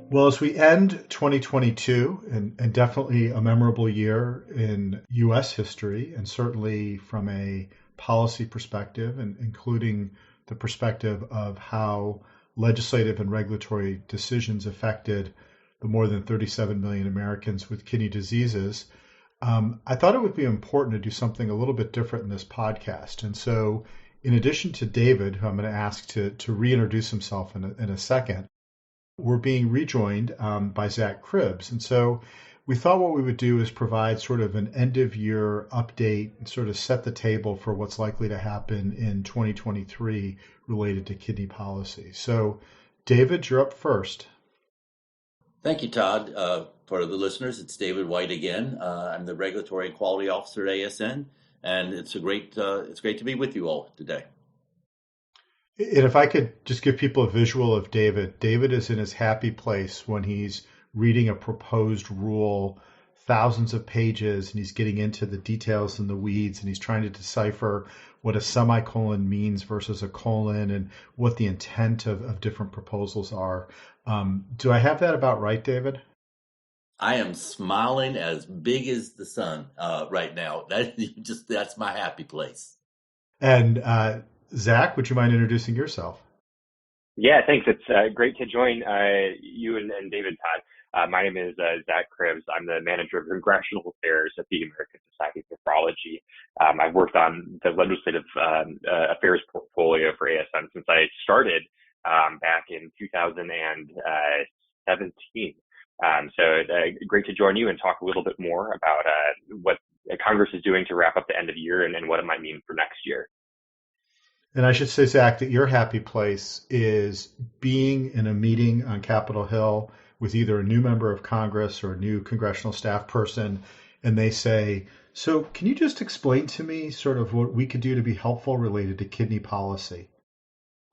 Well, as we end 2022, and definitely a memorable year in U.S. history, and certainly from a policy perspective, and including the perspective of how legislative and regulatory decisions affected the more than 37 million Americans with kidney diseases, I thought it would be important to do something a little bit different in this podcast. And so, in addition to David, who I'm going to ask to reintroduce himself in a second, we're being rejoined by Zach Kribs. And so we thought what we would do is provide sort of an end of year update and sort of set the table for what's likely to happen in 2023 related to kidney policy. So, David, you're up first. Thank you, Todd. For the listeners, it's David White again. I'm the Regulatory and Quality Officer at ASN, and it's great to be with you all today. And if I could just give people a visual of David, David is in his happy place when he's reading a proposed rule, thousands of pages, and he's getting into the details and the weeds, and he's trying to decipher what a semicolon means versus a colon and what the intent of different proposals are. Do I have that about right, David? I am smiling as big as the sun right now. That's my happy place. And Zach, would you mind introducing yourself? Yeah, thanks. It's great to join you and David, Todd. My name is Zach Kribs. I'm the manager of Congressional Affairs at the American Society of Nephrology. I've worked on the legislative affairs portfolio for ASN since I started back in 2017. So great to join you and talk a little bit more about what Congress is doing to wrap up the end of the year and what it might mean for next year. And I should say, Zach, that your happy place is being in a meeting on Capitol Hill with either a new member of Congress or a new congressional staff person, and they say, so can you just explain to me sort of what we could do to be helpful related to kidney policy?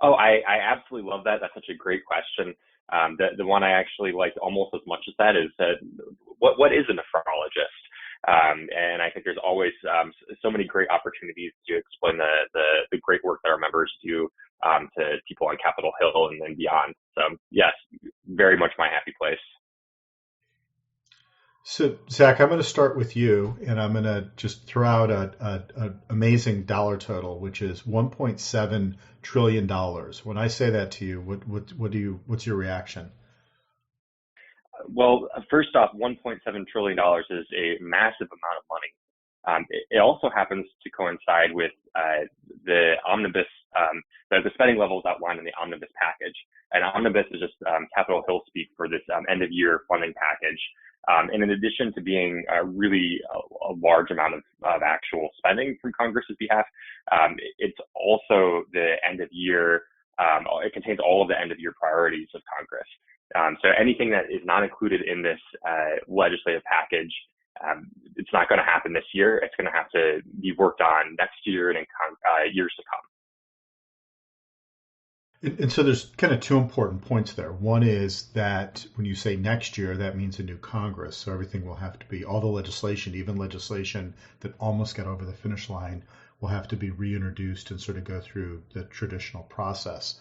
Oh, I absolutely love that. That's such a great question. The one I actually like almost as much as that is what is a nephrologist? And I think there's always so many great opportunities to explain the great work that our members do to people on Capitol Hill and then beyond. So yes, very much my happy place. So Zach, I'm going to start with you, and I'm going to just throw out an amazing dollar total, which is $1.7 trillion. When I say that to you, what's your reaction? Well, first off, $1.7 trillion is a massive amount of money. It also happens to coincide with the omnibus, the spending levels outlined in the omnibus package. And omnibus is just Capitol Hill speak for this end-of-year funding package. And in addition to being really a large amount of actual spending from Congress's behalf, it's also the end-of-year. It contains all of the end-of-year priorities of Congress. So anything that is not included in this legislative package, it's not going to happen this year. It's going to have to be worked on next year and in years to come. And so there's kind of two important points there. One is that when you say next year, that means a new Congress. So everything will have to be, all the legislation, even legislation that almost got over the finish line, will have to be reintroduced and sort of go through the traditional process.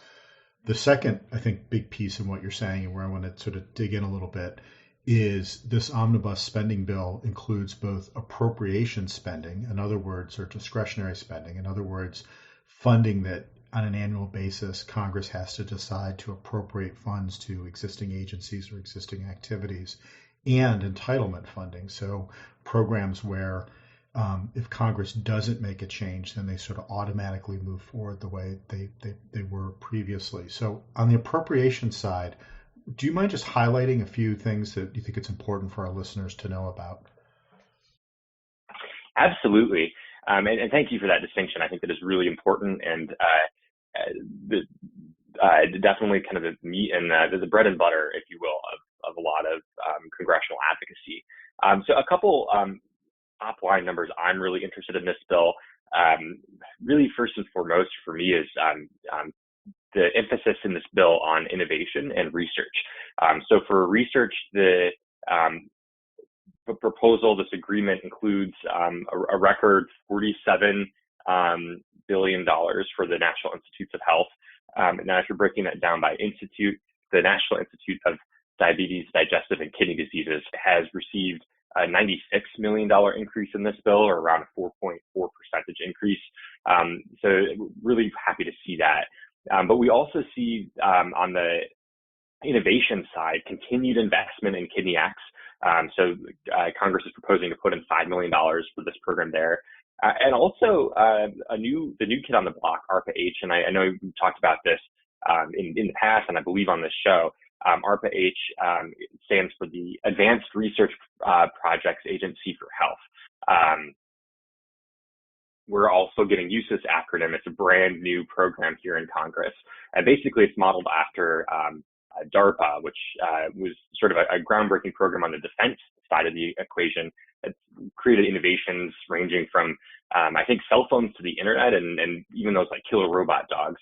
The second, I think, big piece in what you're saying, and where I want to sort of dig in a little bit, is this omnibus spending bill includes both appropriation spending, in other words, or discretionary spending, in other words, funding that on an annual basis Congress has to decide to appropriate funds to existing agencies or existing activities, and entitlement funding. So programs where if Congress doesn't make a change, then they sort of automatically move forward the way they were previously. So on the appropriation side, do you mind just highlighting a few things that you think it's important for our listeners to know about? Absolutely. And thank you for that distinction. I think that is really important and definitely kind of the meat and the bread and butter, if you will, of a lot of congressional advocacy. So a couple top line numbers I'm really interested in this bill. Really, first and foremost for me is the emphasis in this bill on innovation and research. So for research, the proposal, this agreement includes a record $47 billion for the National Institutes of Health. Now, if you're breaking that down by institute, the National Institute of diabetes, digestive, and kidney diseases, has received a $96 million increase in this bill, or around a 4.4% increase. So really happy to see that. But we also see on the innovation side, continued investment in Kidney X. So Congress is proposing to put in $5 million for this program there. And also the new kid on the block, ARPA-H, and I know we talked about this in the past, and I believe on this show. ARPA-H stands for the Advanced Research Projects Agency for Health. We're also getting used to this acronym. It's a brand new program here in Congress. And basically it's modeled after DARPA, which was sort of a groundbreaking program on the defense side of the equation. It's created innovations ranging from, I think, cell phones to the internet, and even those like killer robot dogs.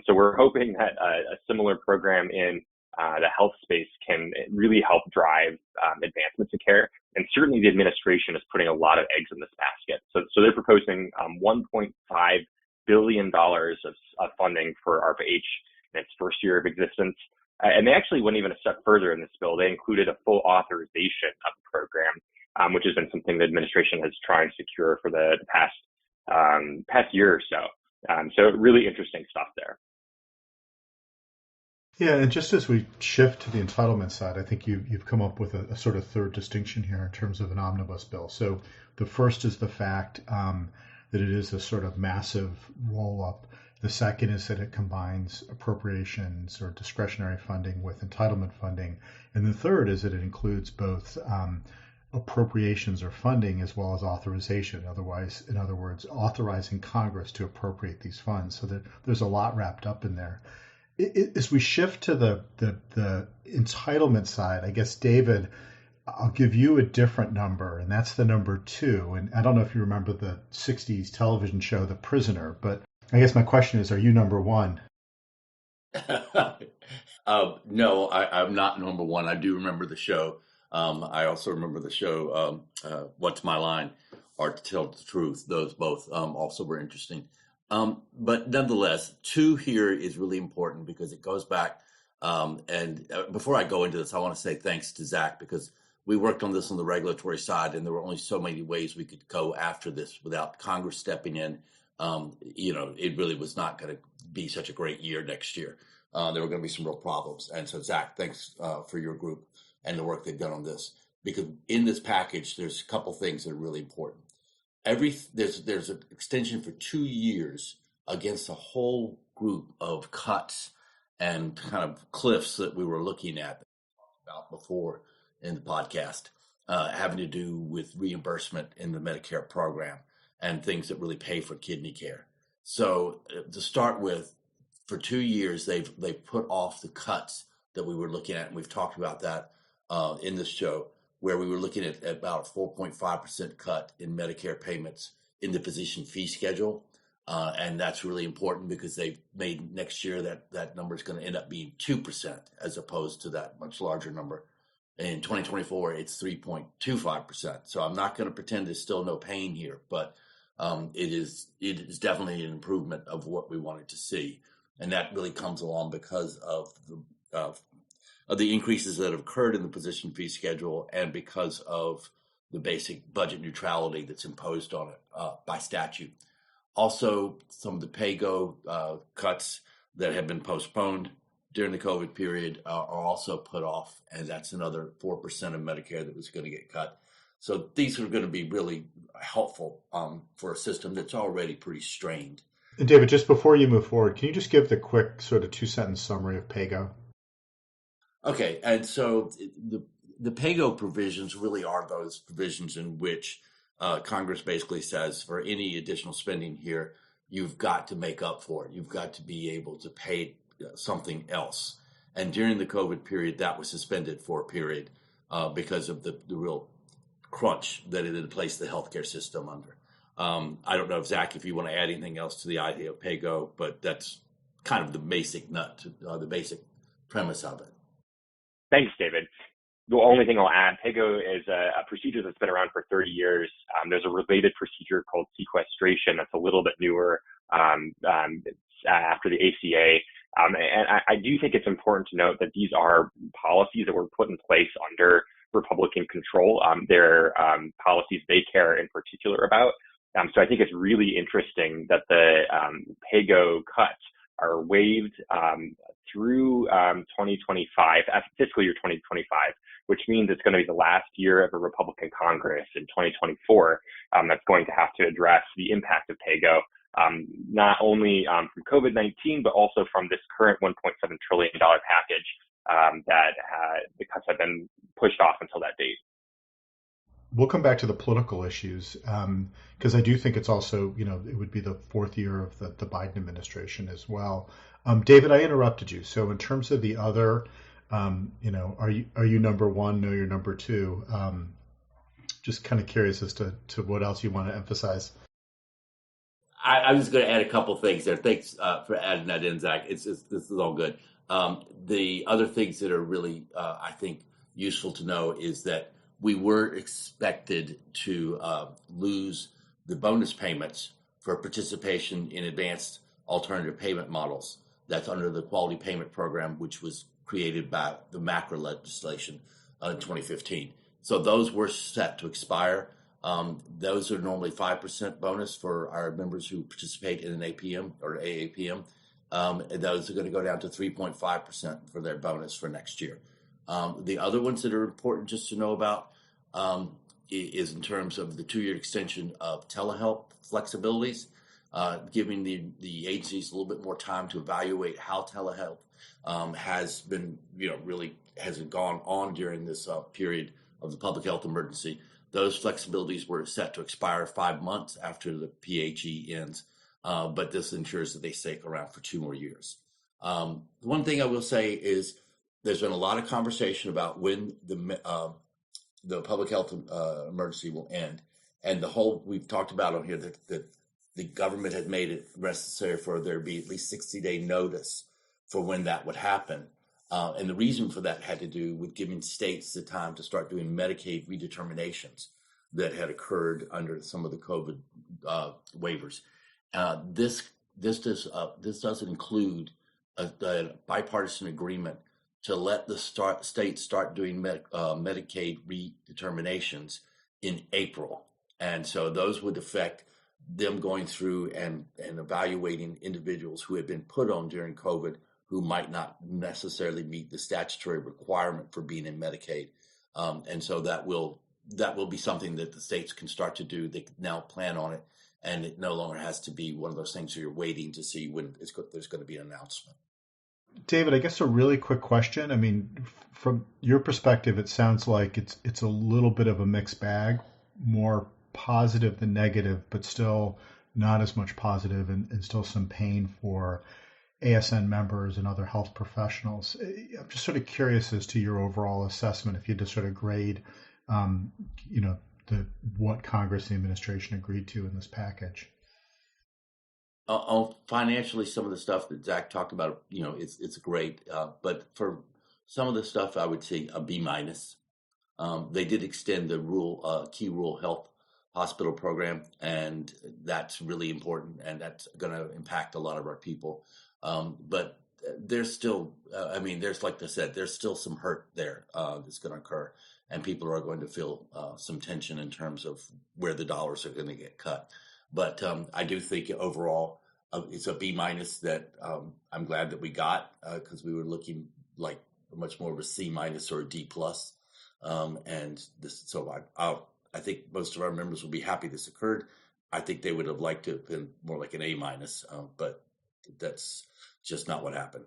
So we're hoping that a similar program in the health space can really help drive advancements in care. And certainly the administration is putting a lot of eggs in this basket. So they're proposing $1.5 billion of funding for ARPA-H in its first year of existence. And they actually went even a step further in this bill. They included a full authorization of the program, which has been something the administration has tried to secure for the past year or so. So really interesting stuff there. Yeah, and just as we shift to the entitlement side, I think you've come up with a sort of third distinction here in terms of an omnibus bill. So the first is the fact that it is a sort of massive roll-up. The second is that it combines appropriations or discretionary funding with entitlement funding. And the third is that it includes both appropriations or funding as well as authorization. In other words, authorizing Congress to appropriate these funds. So there's a lot wrapped up in there. As we shift to the entitlement side, I guess, David, I'll give you a different number, and that's the number 2. And I don't know if you remember the 60s television show, The Prisoner, but I guess my question is, are you number 1? No, I'm not number 1. I do remember the show. I also remember the show, What's My Line, or To Tell the Truth. Those both also were interesting. But nonetheless, 2 here is really important because it goes back. And before I go into this, I want to say thanks to Zach, because we worked on this on the regulatory side, and there were only so many ways we could go after this without Congress stepping in. It really was not going to be such a great year next year. There were going to be some real problems. And so, Zach, thanks for your group and the work they've done on this. Because in this package, there's a couple things that are really important. There's an extension for 2 years against a whole group of cuts and kind of cliffs that we were looking at about before in the podcast, having to do with reimbursement in the Medicare program and things that really pay for kidney care. So to start with, for 2 years, they've put off the cuts that we were looking at, and we've talked about that in this show, where we were looking at about 4.5% cut in Medicare payments in the physician fee schedule. And that's really important because they've made next year that number is going to end up being 2% as opposed to that much larger number. In 2024, it's 3.25%. So I'm not going to pretend there's still no pain here, but it is definitely an improvement of what we wanted to see. And that really comes along because of the increases that have occurred in the physician fee schedule and because of the basic budget neutrality that's imposed on it by statute. Also, some of the pay-go cuts that have been postponed during the COVID period are also put off, and that's another 4% of Medicare that was going to get cut. So these are going to be really helpful for a system that's already pretty strained. And David, just before you move forward, can you just give the quick sort of 2-sentence summary of PAYGO? Okay, and so the PAYGO provisions really are those provisions in which Congress basically says for any additional spending here, you've got to make up for it. You've got to be able to pay something else. And during the COVID period, that was suspended for a period because of the real crunch that it had placed the healthcare system under. I don't know, Zach, if you want to add anything else to the idea of PAYGO, but that's kind of the basic the basic premise of it. Thanks, David. The only thing I'll add, PAYGO is a procedure that's been around for 30 years. There's a related procedure called sequestration that's a little bit newer. It's after the ACA. And I do think it's important to note that these are policies that were put in place under Republican control. They're policies they care in particular about. So I think it's really interesting that the pay-go cuts are waived through 2025, fiscal year 2025, which means it's going to be the last year of a Republican Congress in 2024 that's going to have to address the impact of pay-go, not only from COVID-19, but also from this current $1.7 trillion package that the cuts have been pushed off until that date. We'll come back to the political issues because I do think it's also, it would be the fourth year of the Biden administration as well. David, I interrupted you. So in terms of the other, are you number one? No, you're number two. Just kind of curious as to what else you want to emphasize. I was going to add a couple things there. Thanks for adding that in, Zach. This is all good. The other things that are really, I think, useful to know is that we were expected to lose the bonus payments for participation in advanced alternative payment models. That's under the Quality Payment Program, which was created by the MACRA legislation in 2015. So those were set to expire. Those are normally 5% bonus for our members who participate in an APM or AAPM. And those are going to go down to 3.5% for their bonus for next year. The other ones that are important just to know about is in terms of the 2-year extension of telehealth flexibilities, giving the agencies a little bit more time to evaluate how telehealth has been, really hasn't gone on during this period of the public health emergency. Those flexibilities were set to expire 5 months after the PHE ends, but this ensures that they stay around for 2 more years. One thing I will say is there's been a lot of conversation about when the public health emergency will end, and we've talked about on here that the government had made it necessary for there to be at least 60-day notice for when that would happen. And the reason for that had to do with giving states the time to start doing Medicaid redeterminations that had occurred under some of the COVID waivers. This doesn't include a bipartisan agreement to let the states start doing Medicaid redeterminations in April. And so those would affect them going through and evaluating individuals who had been put on during COVID who might not necessarily meet the statutory requirement for being in Medicaid. And so that will be something that the states can start to do. They can now plan on it, and it no longer has to be one of those things where you're waiting to see when there's going to be an announcement. David, I guess a really quick question. I mean, from your perspective, it sounds like it's a little bit of a mixed bag, more positive than negative, but still not as much positive and still some pain for ASN members and other health professionals. I'm just sort of curious as to your overall assessment, if you just sort of grade, what Congress and the administration agreed to in this package. Financially, some of the stuff that Zach talked about, it's great. But for some of the stuff, I would say a B-. They did extend the key rural health hospital program, and that's really important, and that's going to impact a lot of our people. But there's still, like I said, there's still some hurt there that's going to occur, and people are going to feel some tension in terms of where the dollars are going to get cut. But I do think overall it's a B- that I'm glad that we got because we were looking like much more of a C- or a D+. And this, so I think most of our members will be happy this occurred. I think they would have liked to have been more like an A-, but that's just not what happened.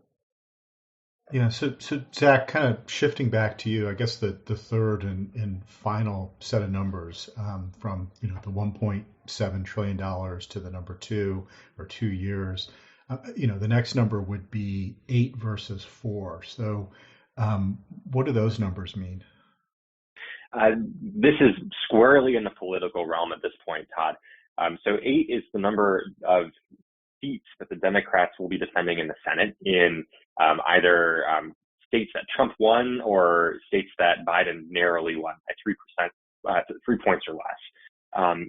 Yeah, so Zach, kind of shifting back to you, I guess the third and final set of numbers from the $1.7 trillion to the number 2 or 2 years, the next number would be 8 versus 4. So what do those numbers mean? This is squarely in the political realm at this point, Todd. So 8 is the number of seats that the Democrats will be defending in the Senate in either states that Trump won or states that Biden narrowly won by 3 points or less.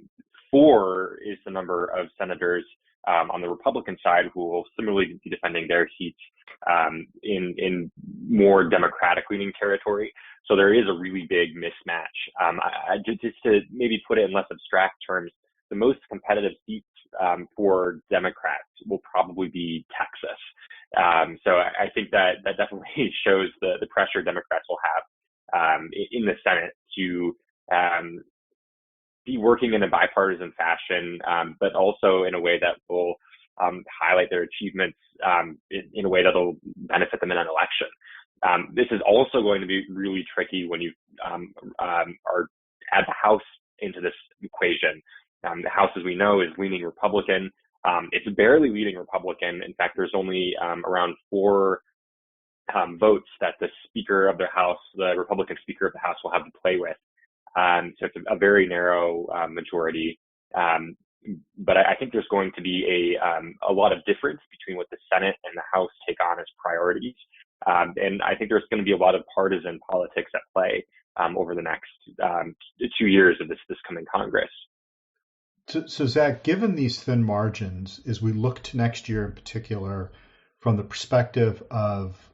4 is the number of senators on the Republican side who will similarly be defending their seats in more Democratic-leaning territory. So there is a really big mismatch. Just to maybe put it in less abstract terms, the most competitive seats for Democrats will probably be Texas. So I think that definitely shows the pressure Democrats will have in the Senate to be working in a bipartisan fashion, but also in a way that will highlight their achievements in a way that will benefit them in an election. This is also going to be really tricky when you are add the House into this equation. The House, as we know, is leaning Republican. It's barely leaning Republican. In fact, there's only around 4 votes that the Speaker of the House, the Republican Speaker of the House, will have to play with. So it's a very narrow majority. But I think there's going to be a lot of difference between what the Senate and the House take on as priorities. And I think there's going to be a lot of partisan politics at play over the next 2 years of this coming Congress. So Zach, given these thin margins, as we look to next year in particular, from the perspective of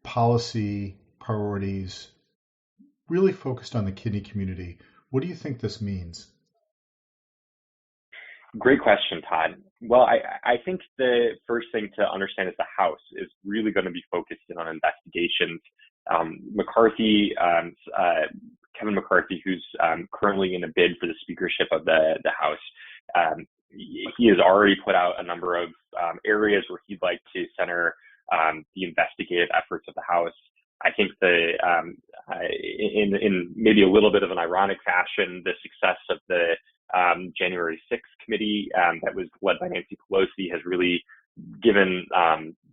policy priorities really focused on the kidney community, what do you think this means? Great question, Todd. Well, I think the first thing to understand is the House is really going to be focused in on investigations. Kevin McCarthy, who's currently in a bid for the speakership of the House, he has already put out a number of areas where he'd like to center the investigative efforts of the House. I think in maybe a little bit of an ironic fashion, the success of the January 6th committee that was led by Nancy Pelosi has really given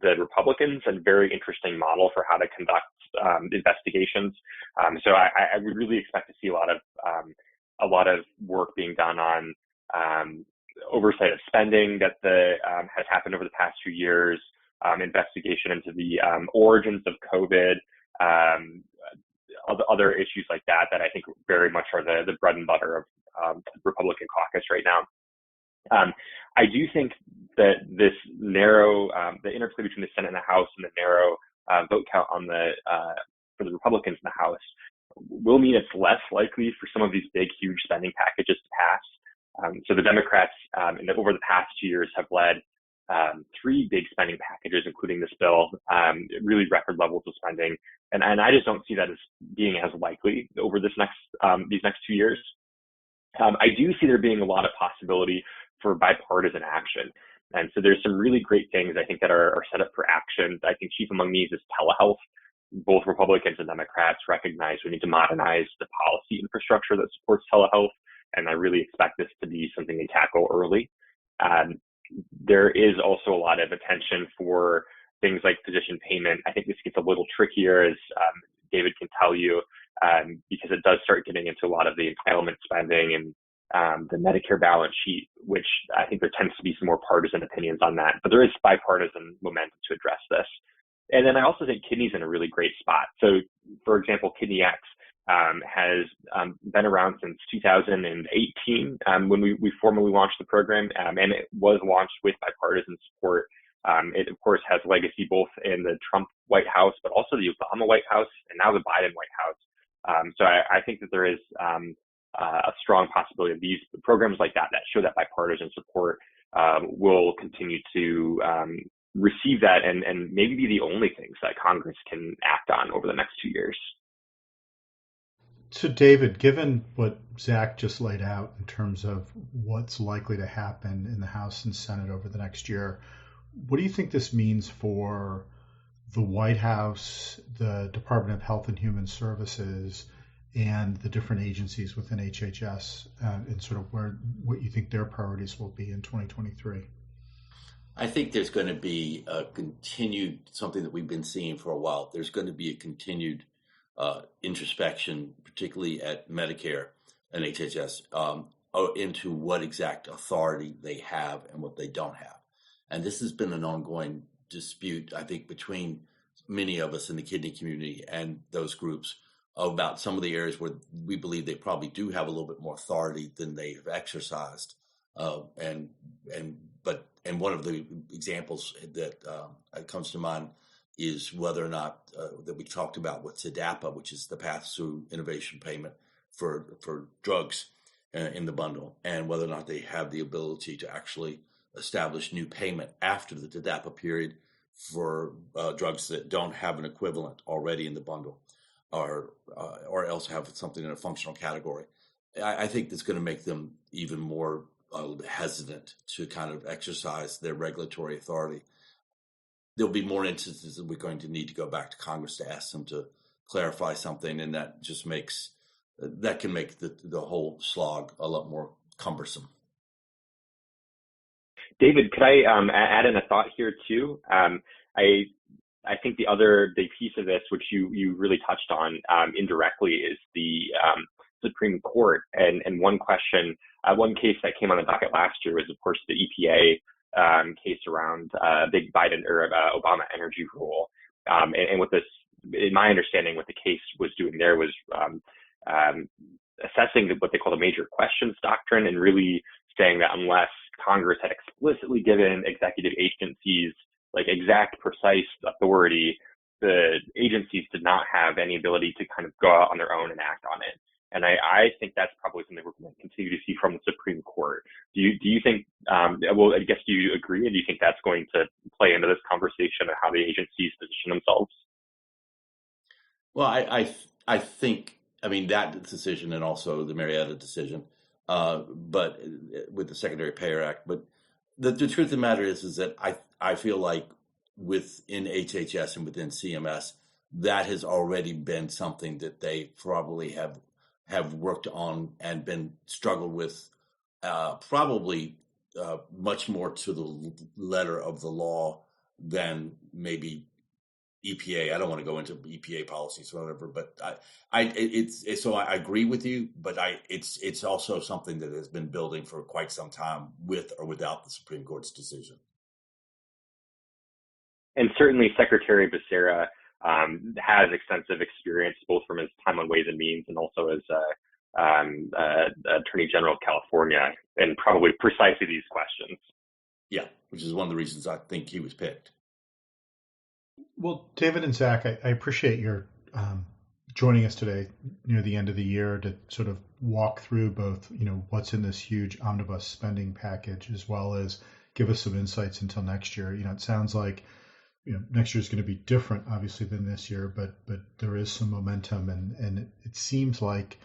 the Republicans a very interesting model for how to conduct investigations. So I would really expect to see a lot of work being done on oversight of spending that has happened over the past few years, investigation into the origins of COVID, other issues like that I think very much are the bread and butter of the Republican caucus right now. I do think that this narrow, the interplay between the Senate and the House and the narrow vote count for the Republicans in the House will mean it's less likely for some of these big, huge spending packages to pass. So the Democrats over the past 2 years have led 3 big spending packages, including this bill, really record levels of spending. And I just don't see that as being as likely over these next 2 years. I do see there being a lot of possibility for bipartisan action. And so there's some really great things I think that are set up for action. I think chief among these is telehealth. Both Republicans and Democrats recognize we need to modernize the policy infrastructure that supports telehealth. And I really expect this to be something they tackle early. There is also a lot of attention for things like physician payment. I think this gets a little trickier, as David can tell you, because it does start getting into a lot of the entitlement spending and the Medicare balance sheet, which I think there tends to be some more partisan opinions on that. But there is bipartisan momentum to address this. And then I also think kidney's in a really great spot. So, for example, KidneyX has been around since 2018 when we formally launched the program, and it was launched with bipartisan support. It, of course, has legacy both in the Trump White House, but also the Obama White House, and now the Biden White House. So I think that there is a strong possibility of these programs like that show that bipartisan support will continue to receive that and maybe be the only things that Congress can act on over the next 2 years. So, David, given what Zach just laid out in terms of what's likely to happen in the House and Senate over the next year, what do you think this means for the White House, the Department of Health and Human Services, and the different agencies within HHS, and sort of what you think their priorities will be in 2023? I think there's going to be a continued, something that we've been seeing for a while, there's going to be a continued introspection, particularly at Medicare and HHS, into what exact authority they have and what they don't have. And this has been an ongoing dispute, I think, between many of us in the kidney community and those groups about some of the areas where we believe they probably do have a little bit more authority than they've exercised. And and one of the examples that comes to mind is whether or not that we talked about with TDAPA, which is the pass-through innovation payment for drugs in the bundle, and whether or not they have the ability to actually establish new payment after the TDAPA period for drugs that don't have an equivalent already in the bundle, or else have something in a functional category. I think that's going to make them even more hesitant to kind of exercise their regulatory authority. There'll be more instances that we're going to need to go back to Congress to ask them to clarify something, and that just can make the whole slog a lot more cumbersome. David, could I add in a thought here too? I think the big piece of this, which you really touched on indirectly, is the Supreme Court. And one question, one case that came on the docket last year was, of course, the EPA case around big Biden or Obama energy rule. And what this, in my understanding, what the case was doing there was assessing what they call the major questions doctrine, and really saying that unless Congress had explicitly given executive agencies like exact, precise authority, the agencies did not have any ability to kind of go out on their own and act on it. And I think that's probably something we're going to continue to see from the Supreme Court. Do you think, well, I guess, do you agree? And do you think that's going to play into this conversation of how the agencies position themselves? Well, I think, I mean, that decision and also the Marietta decision, but with the Secondary Payer Act. But the truth of the matter is that I feel like within HHS and within CMS, that has already been something that they probably have worked on and been struggled with, probably much more to the letter of the law than maybe EPA. I don't want to go into EPA policies or whatever, but so I agree with you, but it's also something that has been building for quite some time, with or without the Supreme Court's decision. And certainly Secretary Becerra has extensive experience, both from his time on Ways and Means and also as Attorney General of California, and probably precisely these questions. Yeah, which is one of the reasons I think he was picked. Well, David and Zach, I appreciate your joining us today near the end of the year to sort of walk through both, what's in this huge omnibus spending package, as well as give us some insights until next year. It sounds like next year is going to be different, obviously, than this year, but there is some momentum, and it seems like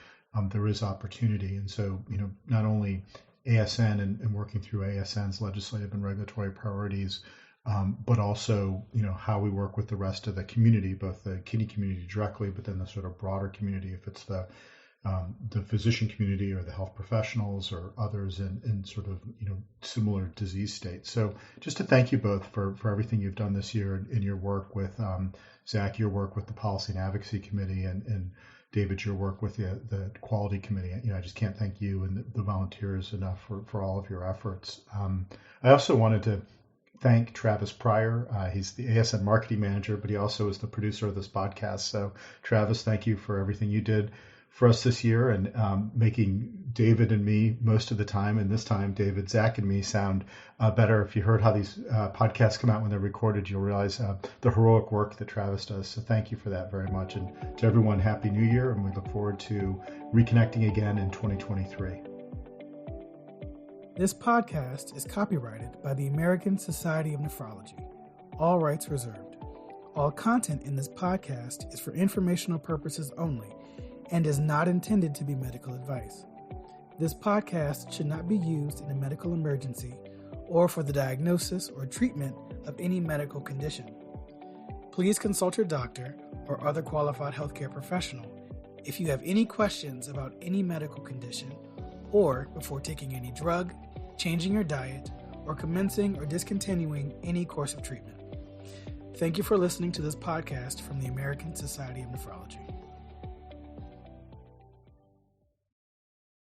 there is opportunity. And so, not only ASN and working through ASN's legislative and regulatory priorities, but also, how we work with the rest of the community, both the kidney community directly, but then the sort of broader community, if it's the physician community or the health professionals or others in sort of, similar disease states. So just to thank you both for everything you've done this year in your work with Zach, your work with the Policy and Advocacy Committee, and David, your work with the Quality Committee. I just can't thank you and the volunteers enough for all of your efforts. I also wanted to thank Travis Pryor. He's the ASN marketing manager, but he also is the producer of this podcast. So Travis, thank you for everything you did for us this year, and making David and me most of the time, and this time David, Zach, and me sound better. If you heard how these podcasts come out when they're recorded, you'll realize the heroic work that Travis does. So thank you for that very much. And to everyone, Happy New Year, and we look forward to reconnecting again in 2023. This podcast is copyrighted by the American Society of Nephrology. All rights reserved. All content in this podcast is for informational purposes only and is not intended to be medical advice. This podcast should not be used in a medical emergency or for the diagnosis or treatment of any medical condition. Please consult your doctor or other qualified healthcare professional if you have any questions about any medical condition, or before taking any drug, changing your diet, or commencing or discontinuing any course of treatment. Thank you for listening to this podcast from the American Society of Nephrology.